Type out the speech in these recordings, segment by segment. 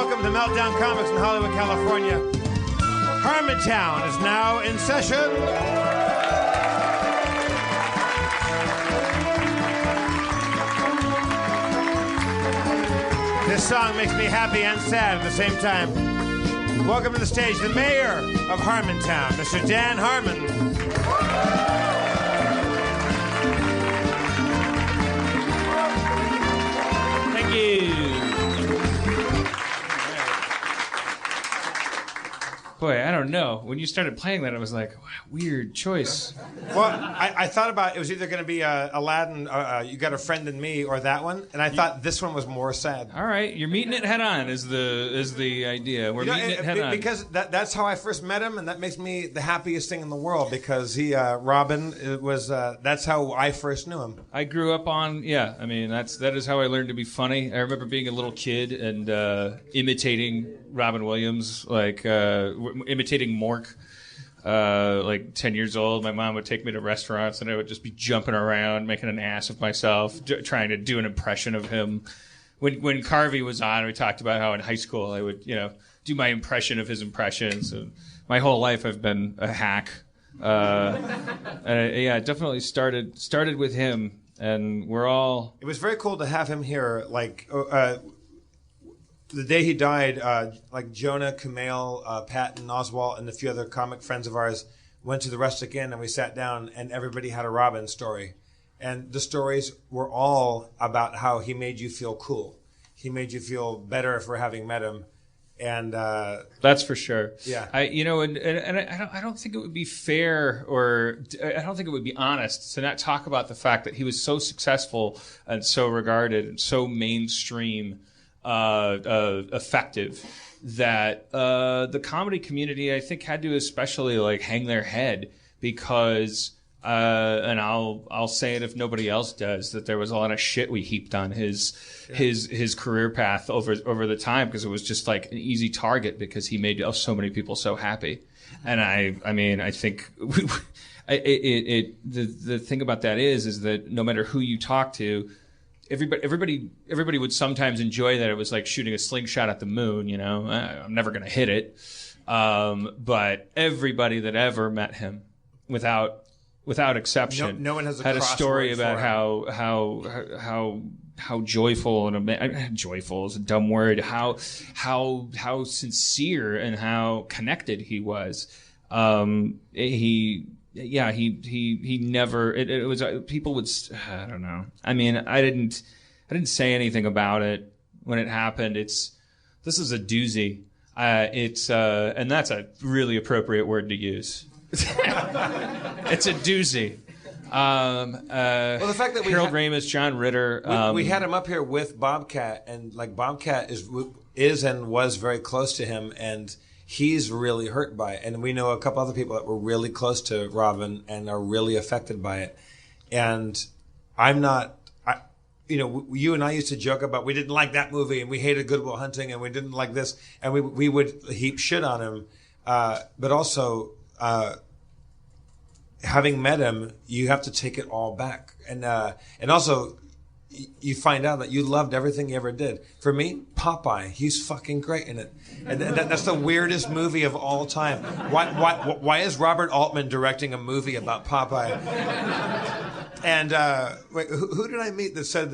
welcome to Meltdown Comics in Hollywood, California. Harmontown is now in session. This song makes me happy and sad at the same time. Welcome to the stage, the mayor of Harmontown, Mr. Dan Harmon. Thank you. Boy, I don't know. When you started playing that, I was like, wow, weird choice. Well, I thought about it was either going to be Aladdin, You Got a Friend in Me, or that one, and I thought this one was more sad. All right, you're meeting it head on is the idea. We're meeting it head on. Because that's how I first met him, and that makes me the happiest thing in the world, because he, Robin, that's how I first knew him. I grew up on, that is how I learned to be funny. I remember being a little kid and imitating Robin Williams, imitating Mork. 10 years old, my mom would take me to restaurants and I would just be jumping around, making an ass of myself, trying to do an impression of him. When Carvey was on, we talked about how in high school I would, do my impression of his impressions. And my whole life I've been a hack. It definitely started with him, and we're all... It was very cool to have him here, the day he died, Jonah, Kumail, Patton, Oswalt, and a few other comic friends of ours went to the Rustic Inn, and we sat down, and everybody had a Robin story. And the stories were all about how he made you feel cool. He made you feel better for having met him. And that's for sure. Yeah. I don't think it would be fair, or I don't think it would be honest to not talk about the fact that he was so successful and so regarded and so mainstream, effective, that the comedy community, I think, had to especially hang their head, because and I'll say it if nobody else does, that there was a lot of shit we heaped on his career path over the time, because it was just like an easy target because he made so many people so happy. And I think the thing about that is that no matter who you talk to, everybody would sometimes enjoy that it was like shooting a slingshot at the moon. I'm never going to hit it. But everybody that ever met him, without exception, no one has had a story about how joyful joyful is a dumb word. How sincere and how connected he was. He never. It was people would. I don't know. I didn't say anything about it when it happened. This is a doozy. And that's a really appropriate word to use. It's a doozy. Well, the fact that Harold Ramis, John Ritter. We had him up here with Bobcat, and Bobcat is and was very close to him, and he's really hurt by it. And we know a couple other people that were really close to Robin and are really affected by it. And I'm not. You and I used to joke about we didn't like that movie, and we hated Good Will Hunting, and we didn't like this, and we would heap shit on him, but also. Having met him, you have to take it all back, and also you find out that you loved everything he ever did. For me, Popeye, he's fucking great in it, and that's the weirdest movie of all time. Why is Robert Altman directing a movie about Popeye? And wait, who did I meet that said,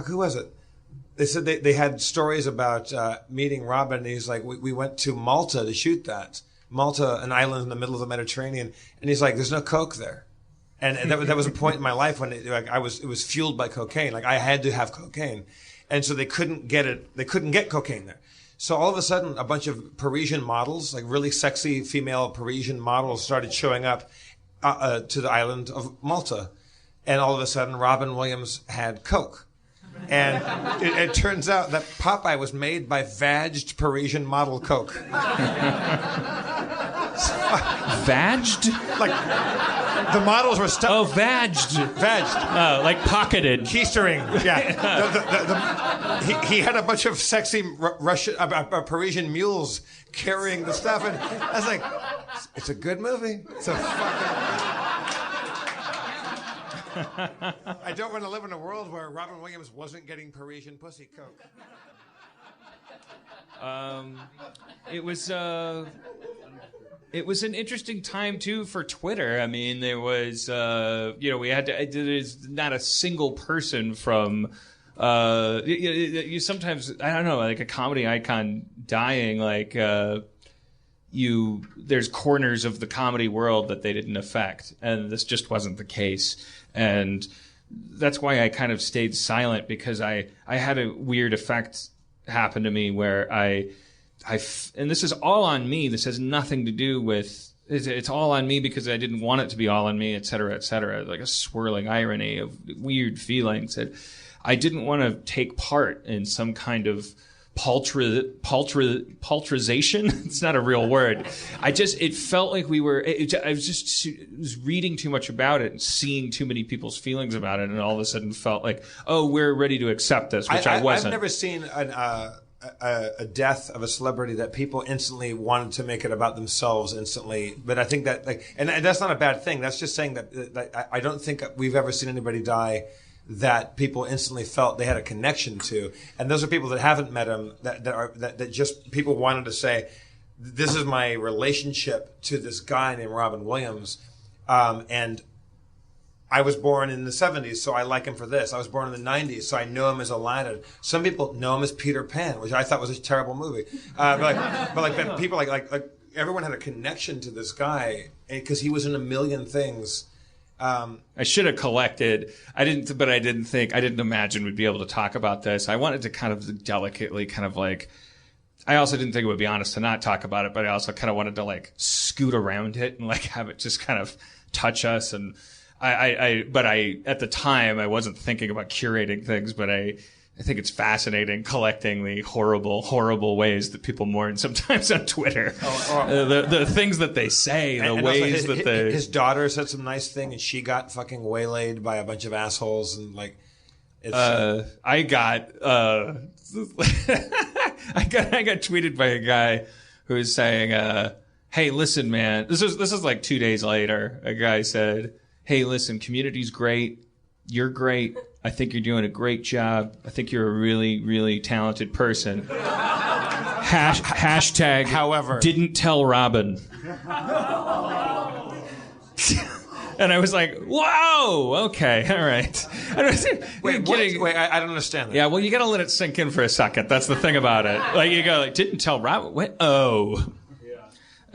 who was it? They said they had stories about meeting Robin, and he's like, we went to Malta to shoot that. Malta, an island in the middle of the Mediterranean, and he's like, "There's no coke there," and that was a point in my life when it was fueled by cocaine. Like I had to have cocaine, and so they couldn't get it. They couldn't get cocaine there. So all of a sudden, a bunch of Parisian models, like really sexy female Parisian models, started showing up to the island of Malta, and all of a sudden, Robin Williams had coke. And it turns out that Popeye was made by vagged Parisian model coke. Vagged? Like, the models were stuck. Oh, vagged. Vagged. Oh, like pocketed. Keistering, yeah. He had a bunch of sexy Russian, Parisian mules carrying the stuff. And I was like, it's a good movie. It's a fucking... I don't want to live in a world where Robin Williams wasn't getting Parisian pussy coke. It was it was an interesting time too for Twitter. I mean, there was we had to. There's not a single person from. You sometimes, I don't know, like a comedy icon dying, like there's corners of the comedy world that they didn't affect, and this just wasn't the case. And that's why I kind of stayed silent, because I had a weird effect happen to me where and this is all on me. This has nothing to do with, it's all on me because I didn't want it to be all on me, et cetera, like a swirling irony of weird feelings that I didn't want to take part in some kind of paltrization. It's not a real word. It felt like I was reading too much about it and seeing too many people's feelings about it, and all of a sudden felt like, oh, we're ready to accept this, which I wasn't. I've never seen a death of a celebrity that people instantly wanted to make it about themselves instantly. But I think that, and that's not a bad thing. That's just saying that I don't think we've ever seen anybody die that people instantly felt they had a connection to. And those are people that haven't met him, that just people wanted to say, this is my relationship to this guy named Robin Williams. And I was born in the 70s, so I like him for this. I was born in the 90s, so I know him as Aladdin. Some people know him as Peter Pan, which I thought was a terrible movie. But people like everyone had a connection to this guy because he was in a million things. I should have collected. I didn't imagine we'd be able to talk about this. I wanted to kind of delicately I also didn't think it would be honest to not talk about it, but I also kind of wanted to like scoot around it and like have it just kind of touch us. And but at the time I wasn't thinking about curating things, but I think it's fascinating collecting the horrible, horrible ways that people mourn sometimes on Twitter. The things that they say, the ways that they... His daughter said some nice thing, and she got fucking waylaid by a bunch of assholes, and like... I got tweeted by a guy who was saying, hey, listen, man... This is like 2 days later. A guy said, hey, listen, Community's great. You're great. I think you're doing a great job. I think you're a really, really talented person. Hashtag, however, didn't tell Robin. And I was like, whoa, okay, all right. Wait, I don't understand that. Yeah, well, you got to let it sink in for a second. That's the thing about it. Like, you go, like, didn't tell Robin? What? Oh.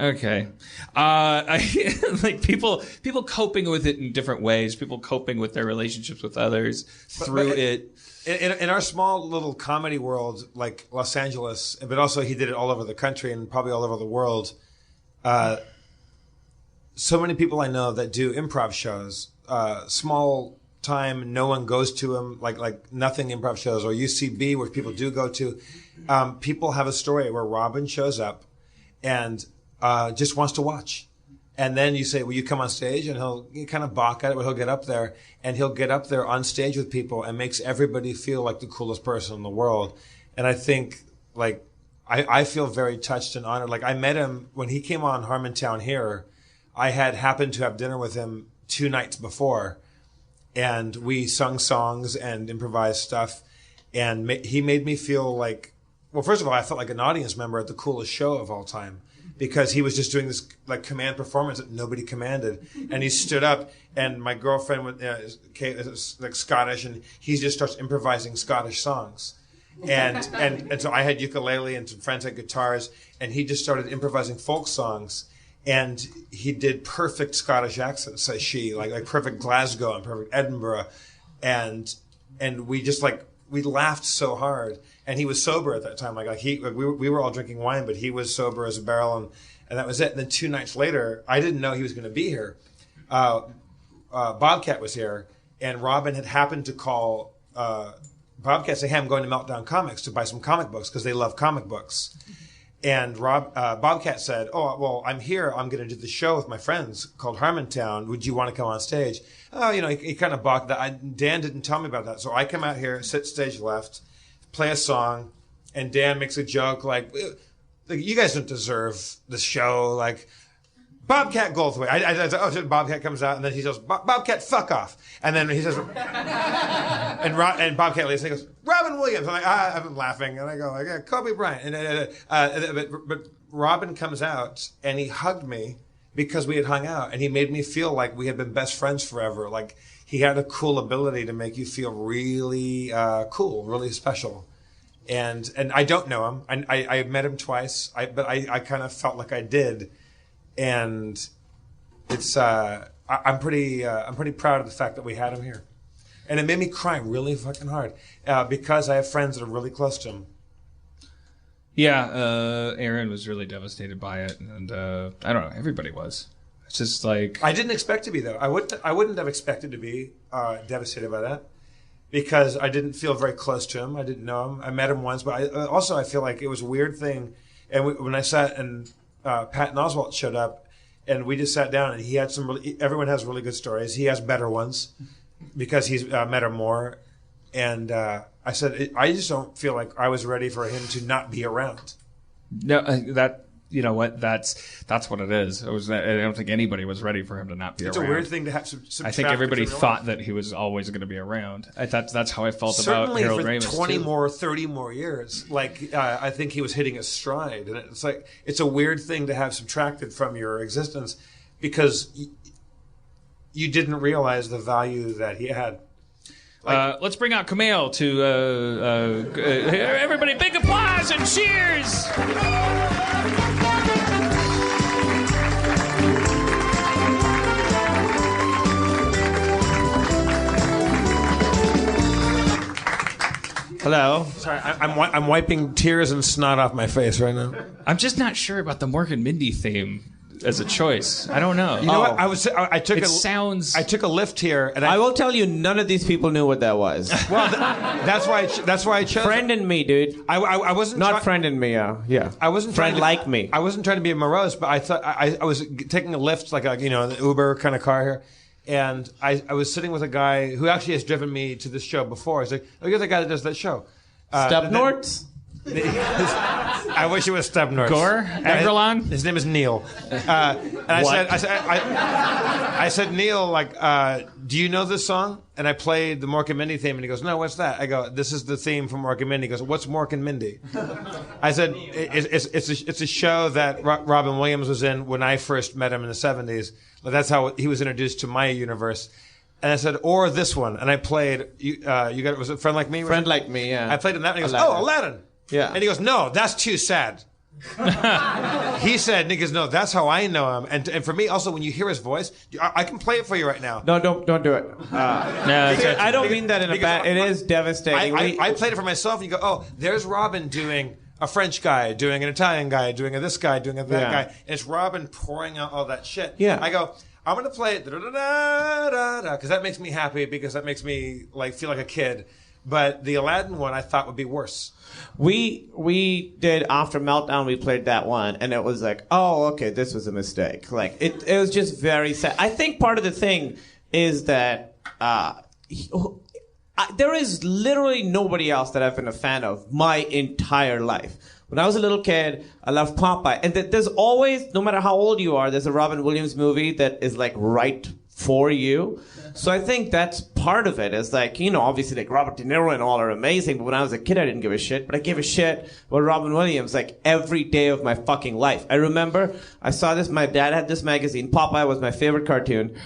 Okay. Like people coping with it in different ways, people coping with their relationships with others through it. In our small little comedy world, like Los Angeles, but also he did it all over the country and probably all over the world. So many people I know that do improv shows, small time, no one goes to them, like nothing improv shows, or UCB, where people do go to. People have a story where Robin shows up and just wants to watch. And then you say, will you come on stage? And he'll kind of balk at it, but he'll get up there. And he'll get up there on stage with people and makes everybody feel like the coolest person in the world. And I think, like, I feel very touched and honored. Like, I met him when he came on Harmontown here. I had happened to have dinner with him 2 nights before. And we sung songs and improvised stuff. And he made me feel like, well, first of all, I felt like an audience member at the coolest show of all time, because he was just doing this like command performance that nobody commanded. And he stood up, and my girlfriend is like Scottish, and he just starts improvising Scottish songs. And so I had ukulele and some friends had guitars, and he just started improvising folk songs. And he did perfect Scottish accents, says she, like perfect Glasgow and perfect Edinburgh. And we just we laughed so hard. And he was sober at that time. We were all drinking wine, but he was sober as a barrel, and that was it. And then 2 nights later, I didn't know he was going to be here. Bobcat was here, and Robin had happened to call Bobcat, say, hey, I'm going to Meltdown Comics to buy some comic books because they love comic books. And Bobcat said, oh, well, I'm here. I'm going to do the show with my friends called Harmontown. Would you want to come on stage? Oh, he kind of balked. Dan didn't tell me about that. So I come out here, sit stage left, play a song, and Dan makes a joke like, you guys don't deserve the show. Like, Bobcat Goldthwait. Bobcat comes out, and then he says, Bobcat, fuck off. And then he says, and Bobcat leaves, and he goes, Robin Williams. I'm like, I'm laughing, and I go, like, Kobe Bryant. But Robin comes out, and he hugged me because we had hung out, and he made me feel like we had been best friends forever. Like, he had a cool ability to make you feel really cool, really special. And I don't know him. I met him twice, but I kind of felt like I did. And it's I'm pretty proud of the fact that we had him here. And it made me cry really fucking hard because I have friends that are really close to him. Yeah, Aaron was really devastated by it, and I don't know, everybody was. It's just like I didn't expect to be though. I wouldn't have expected to be devastated by that because I didn't feel very close to him. I didn't know him. I met him once, but I feel like it was a weird thing. And when I sat and Patton Oswalt showed up, and we just sat down, and he had everyone has really good stories. He has better ones because he's met him more. And I said, I just don't feel like I was ready for him to not be around. No, you know what? That's what it is. I don't think anybody was ready for him to not be around. It's a weird thing to have some I think everybody thought that he was always going to be around. That's how I felt about Harold Ramis. Certainly for 20 more, 30 more years. Like, I think he was hitting a stride. And it's like, it's a weird thing to have subtracted from your existence because you didn't realize the value that he had. Let's bring out Kumail to everybody. Big applause and cheers. Hello. Sorry, I'm wiping tears and snot off my face right now. I'm just not sure about the Mork and Mindy theme as a choice. I don't know. You know what? I took a lift here, and I will tell you, none of these people knew what that was. Well, that's why I chose Friend and me, dude. I wasn't not friend and me. Yeah. I wasn't friend like me. I wasn't trying to be morose, but I thought I was taking a lift, like an Uber kind of car here. And I was sitting with a guy who actually has driven me to this show before. He's like, "Oh, you're the guy that does that show." Stepnorts? I wish it was Stepnorts. Gore? Egrelon? His name is Neil. And I said, Neil, like, do you know this song? And I played the Mork and Mindy theme, and he goes, "No, what's that?" I go, "This is the theme from Mork and Mindy." He goes, "What's Mork and Mindy?" I said, it's a show that Robin Williams was in when I first met him in the 70s. That's how he was introduced to my universe. And I said, or this one. And I played, was it Friend Like Me? Friend Like Me, yeah. I played him that, and he goes, Aladdin. Yeah. And he goes, "No, that's too sad." He said, "Nick goes, no, that's how I know him." And for me, also, when you hear his voice, I can play it for you right now. No, don't do it. I don't mean that in a bad. It is devastating. I played it for myself, and you go, "Oh, there's Robin doing a French guy, doing an Italian guy, doing this guy, doing that guy," and it's Robin pouring out all that shit. Yeah. I go, I'm going to play it because that makes me happy, because that makes me like feel like a kid. But the Aladdin one I thought would be worse. We did After Meltdown. We played that one, and it was like, oh, okay, this was a mistake. Like it was just very sad. I think part of the thing is that there is literally nobody else that I've been a fan of my entire life. When I was a little kid, I loved Popeye. And there's always, no matter how old you are, there's a Robin Williams movie that is like right for you. So I think that's part of it. It's like, obviously like Robert De Niro and all are amazing, but when I was a kid, I didn't give a shit. But I gave a shit about Robin Williams like every day of my fucking life. I remember I saw this, my dad had this magazine. Popeye was my favorite cartoon.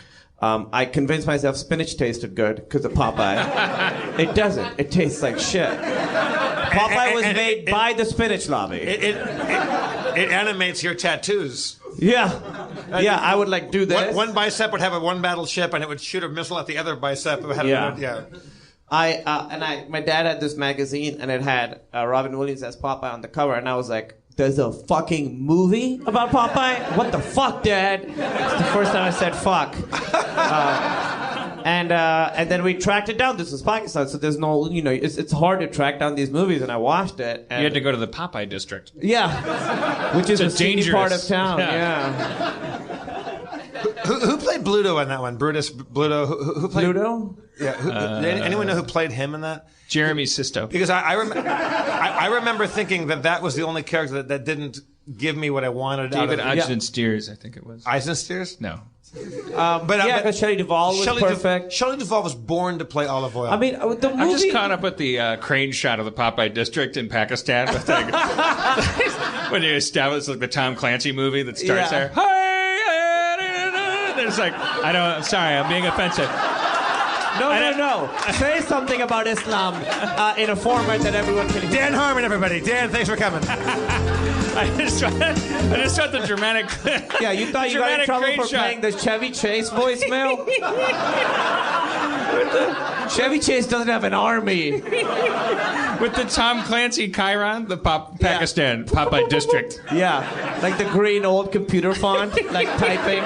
I convinced myself spinach tasted good because of Popeye. It doesn't. It tastes like shit. Popeye was made by the spinach lobby. It animates your tattoos. Yeah. Yeah, I would like do this. One bicep would have a one battleship, and it would shoot a missile at the other bicep. Yeah. My dad had this magazine, and it had Robin Williams as Popeye on the cover, and I was like, there's a fucking movie about Popeye? What the fuck, Dad? It's the first time I said fuck. And then we tracked it down. This was Pakistan, so there's no, it's hard to track down these movies, and I watched it. And you had to go to the Popeye district. Yeah, which is a seedy part of town. Yeah. Who played Bluto in that one? Brutus Bluto. Who played Bluto? Yeah. Anyone know who played him in that? Jeremy Sisto. Because I remember thinking that was the only character that didn't give me what I wanted David out of it. Eisensteers, I think it was. Eisensteers? No. But because Shelley Duvall was perfect. Shelley Duvall was born to play Olive Oil. I mean, the movie... I'm just caught up with the crane shot of the Popeye district in Pakistan. With, like, when you establish like the Tom Clancy movie that starts there. It's like, I'm sorry, I'm being offensive. No. Say something about Islam in a format that everyone can hear. Dan Harmon, everybody. Dan, thanks for coming. I just want the dramatic. Yeah, you thought you got in trouble for playing the Chevy Chase voicemail? Chevy Chase doesn't have an army. With the Tom Clancy Chiron, the Pakistan Popeye district. Yeah, like the green old computer font, like typing.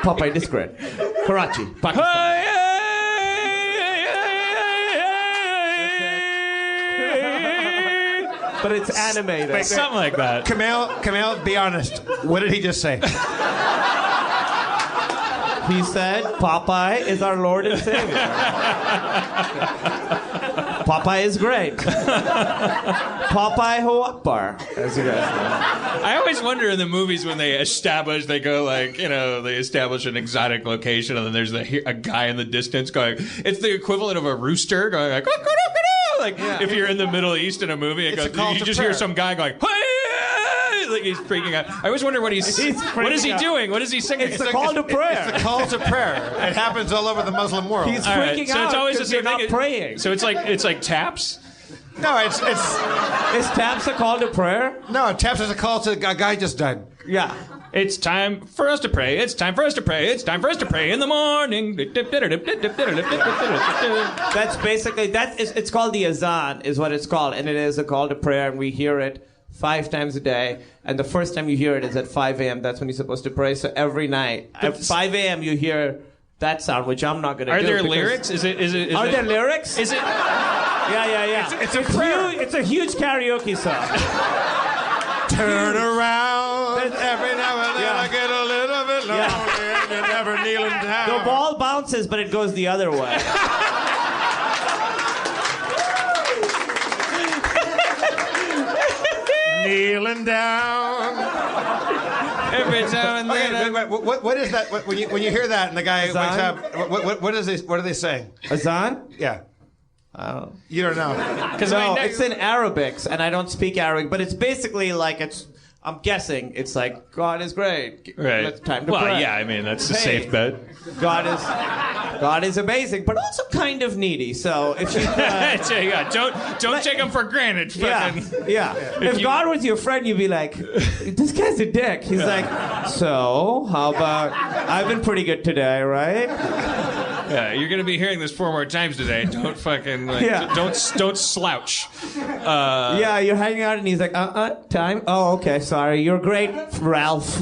Popeye district. Karachi, Pakistan. But it's animated. Wait, something like that. Kamal, be honest. What did he just say? He said, Popeye is our Lord and Savior. Popeye is great. Popeye Ho Akbar, as you guys know. I always wonder in the movies when they establish an exotic location and then there's a guy in the distance going, it's the equivalent of a rooster going like, if you're in the Middle East in a movie, you just hear some guy going, like he's freaking out. I always wonder what what is he doing? What is he singing? It's the call to prayer. It's the call to prayer. It happens all over the Muslim world. He's freaking out. So it's always the same thing. Praying. So it's like taps. No, it's Is taps a call to prayer? No, taps is a call to a guy just died. Yeah. It's time for us to pray. It's time for us to pray. It's time for us to pray in the morning. That's basically it's called the azan, is what it's called, and it is a call to prayer, and we hear it 5 times a day. And the first time you hear it is at 5 a.m. That's when you're supposed to pray. So every night at 5 a.m. you hear that sound, which I'm not going to do. Are there lyrics? Are there lyrics? Is it? Yeah. It's a prayer. It's a huge karaoke song. Turn around. Every now and then I get a little bit lonely and you're never kneeling down. The ball bounces, but it goes the other way. Kneeling down. Every time and then. What is that? When you hear that and the guy wakes up, what do they say? Azan? Yeah. You don't know. No, it's in Arabic, and I don't speak Arabic, but it's basically like I'm guessing it's like God is great. Right. It's time to pray. Well, yeah, I mean that's a safe bet. God is amazing, but also kind of needy. So if you don't take him for granted. Yeah. If God was your friend, you'd be like, this guy's a dick. He's like, so how about I've been pretty good today, right? Yeah, you're gonna be hearing this 4 more times today. Don't fucking don't slouch. Yeah, you're hanging out and he's like, time. Oh, okay, sorry. You're great, Ralph.